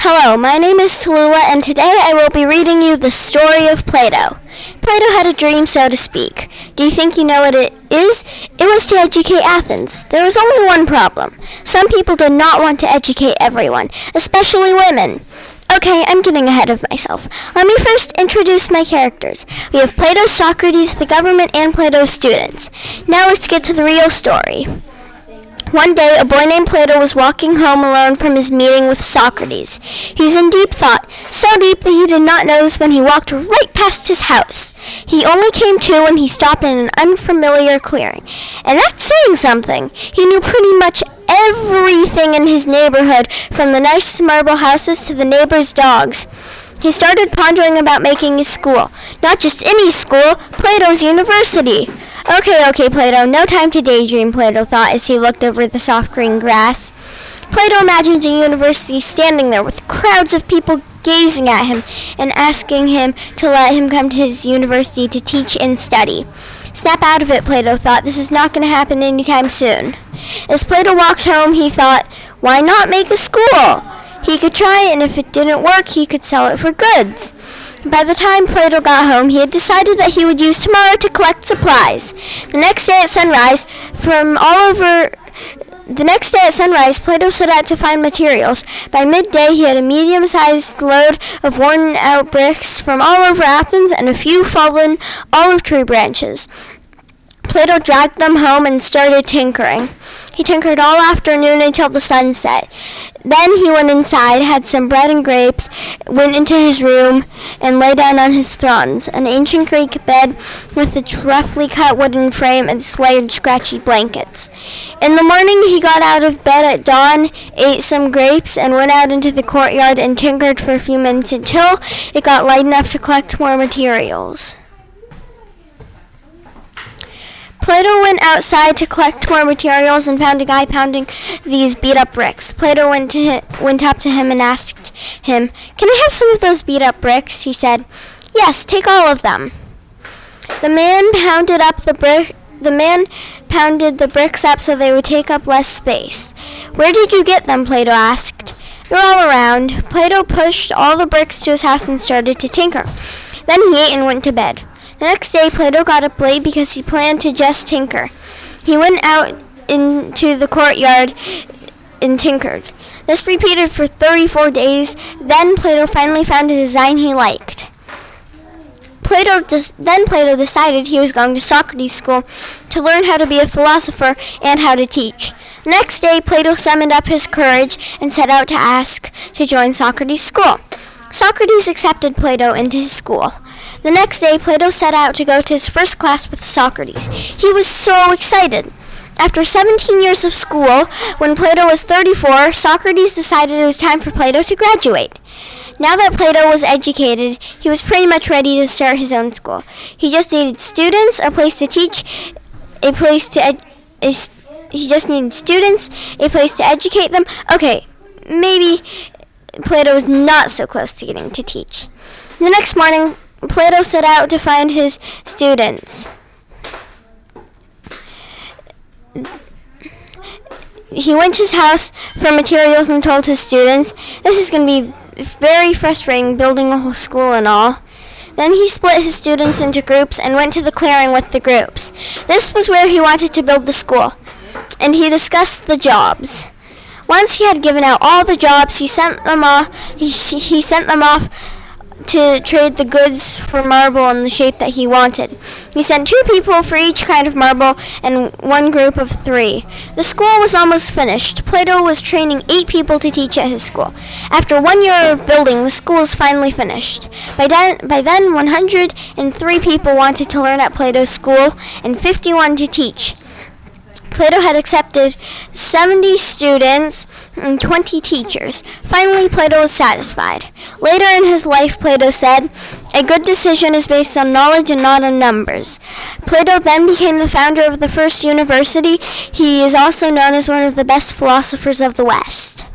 Hello, my name is Talula, and today I will be reading you the story of Plato. Plato had a dream, so to speak. Do you think you know what it is? It was to educate Athens. There was only one problem. Some people did not want to educate everyone, especially women. Okay, I'm getting ahead of myself. Let me first introduce my characters. We have Plato, Socrates, the government, and Plato's students. Now let's get to the real story. One day, a boy named Plato was walking home alone from his meeting with Socrates. He was in deep thought, so deep that he did not notice when he walked right past his house. He only came to when he stopped in an unfamiliar clearing. And that's saying something. He knew pretty much everything in his neighborhood, from the nice marble houses to the neighbors' dogs. He started pondering about making a school. Not just any school, Plato's university. Okay, Plato, no time to daydream, Plato thought as he looked over the soft green grass. Plato imagined a university standing there with crowds of people gazing at him and asking him to let him come to his university to teach and study. Snap out of it, Plato thought. This is not going to happen anytime soon. As Plato walked home, he thought, why not make a school? He could try it, and if it didn't work, he could sell it for goods. By the time Plato got home, he had decided that he would use tomorrow to collect supplies. The next day at sunrise, Plato set out to find materials. By midday, he had a medium-sized load of worn-out bricks from all over Athens and a few fallen olive tree branches. Plato dragged them home and started tinkering. He tinkered all afternoon until the sun set. Then he went inside, had some bread and grapes, went into his room, and lay down on his thrones, an ancient Greek bed with its roughly cut wooden frame and layered scratchy blankets. In the morning he got out of bed at dawn, ate some grapes, and went out into the courtyard and tinkered for a few minutes until it got light enough to collect more materials. Plato went outside to collect more materials and found a guy pounding these beat-up bricks. Plato went up to him and asked him, "Can I have some of those beat-up bricks?" He said, "Yes, take all of them." The man pounded the bricks up so they would take up less space. "Where did you get them?" Plato asked. "They're all around." Plato pushed all the bricks to his house and started to tinker. Then he ate and went to bed. The next day, Plato got up late because he planned to just tinker. He went out into the courtyard and tinkered. This repeated for 34 days. Then Plato finally found a design he liked. Then Plato decided he was going to Socrates' school to learn how to be a philosopher and how to teach. The next day, Plato summoned up his courage and set out to ask to join Socrates' school. Socrates accepted Plato into his school. The next day, Plato set out to go to his first class with Socrates. He was so excited. After 17 years of school, when Plato was 34, Socrates decided it was time for Plato to graduate. Now that Plato was educated, he was pretty much ready to start his own school. He just needed students, a place to teach, a place to educate them. Okay, maybe Plato was not so close to getting to teach. The next morning, Plato set out to find his students. He went to his house for materials and told his students, "This is going to be very frustrating building a whole school and all." Then he split his students into groups and went to the clearing with the groups. This was where he wanted to build the school, and he discussed the jobs. Once he had given out all the jobs, he sent them off to trade the goods for marble in the shape that he wanted. He sent 2 people for each kind of marble and one group of 3. The school was almost finished. Plato was training 8 people to teach at his school. After 1 year of building, the school was finally finished. By then, 103 people wanted to learn at Plato's school and 51 to teach. Plato had accepted 70 students and 20 teachers. Finally, Plato was satisfied. Later in his life, Plato said, "A good decision is based on knowledge and not on numbers." Plato then became the founder of the first university. He is also known as one of the best philosophers of the West.